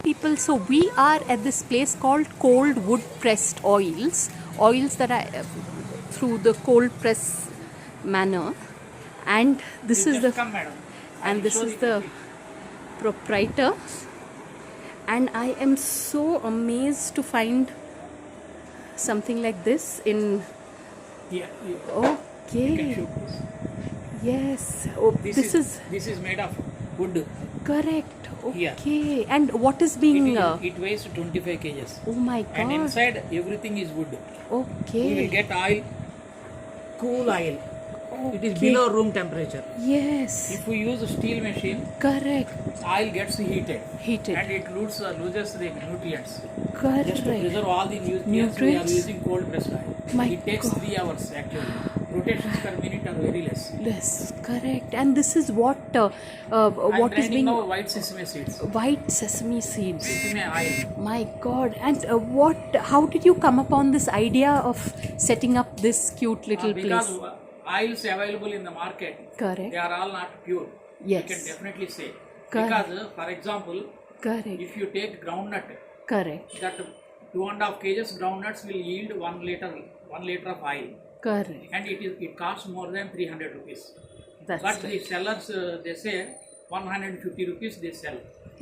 people, so we are at this place called Cold Wood Pressed Oils that are through the cold press manner, and this is the proprietor, and I am so amazed to find something like this in okay. Yes. Oh, this is made of wood. Correct. Okay. Here. And what is being? It weighs 25 kgs. Oh my God. And inside everything is wood. Okay. You will get oil, cool oil. Okay. It is below room temperature. Yes. If we use a steel machine, correct, oil gets heated. And it loses the nutrients. correct. Just to preserve all the nutrients, we are using cold pressed oil. It takes God. 3 hours actually. Rotations per minute are very less. Yes, correct. And this is what what is being now white sesame seeds. White sesame seeds. Sesame oil. My God. And how did you come upon this idea of setting up this cute little because place? Oils available in the market, Correct. they are all not pure. Yes. You can definitely say. Correct. Because, for example, Correct. if you take groundnut, Correct. that 2.5 kgs groundnuts will yield 1 liter of oil. Correct. And it costs more than 300 rupees. That's but right. the sellers, they say 150 rupees they sell.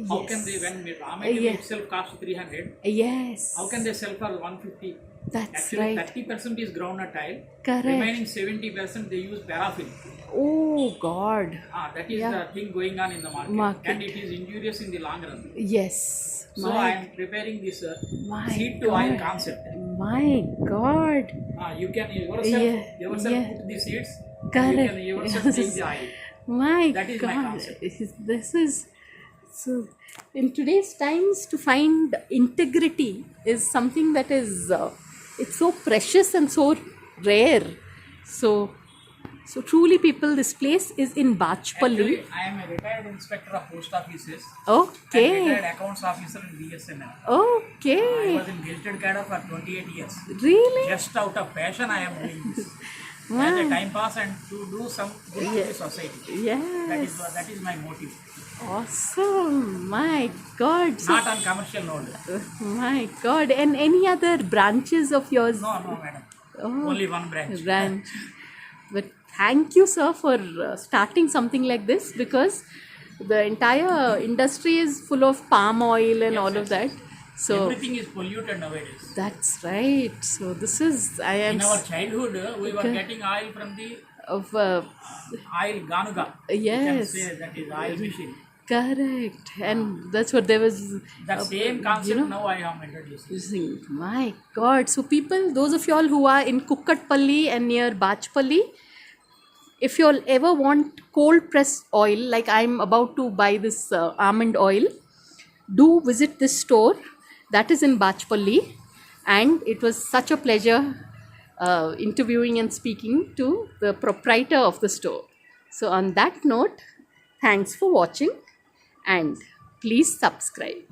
How can they, when raw material Yes. itself costs 300, Yes. how can they sell for 150? That's Actually, right. 30% is groundnut oil. Correct. Remaining 70% they use paraffin. Oh God. That is the thing going on in the market. And it is injurious in the long run. Yes. So I am preparing this seed to God. oil concept. My God. You can yourself put the seeds. Correct. You can yourself take the oil. My That is God. my concept. This is so. In today's times, to find integrity is something that is it's so precious and so rare. So truly, people, this place is in Bachpalli. Actually, I am a retired inspector of post offices. Okay. And retired accounts officer in BSNL. Okay. I was in Gilted Cadre for 28 years. Really? Just out of passion, I am doing this. As a time pass and to do some good to the society. Yes. That is my motive. Awesome. My God. So, Not on commercial note. my God. And any other branches of yours? No, madam. Only one branch. But thank you, sir, for starting something like this, because the entire industry is full of palm oil and all of that. So everything is polluted nowadays. That's right. So this is in our childhood, we were getting oil from the oil Ganuga. Yes. You can say that is oil machine. Correct. And that's what there was. That same concept now I am introducing. My God. So people, those of y'all who are in Kukkatpalli and near Bachpalli, if you all ever want cold pressed oil, like I'm about to buy this almond oil, do visit this store that is in Bachpalli. And it was such a pleasure interviewing and speaking to the proprietor of the store. So on that note, thanks for watching and please subscribe.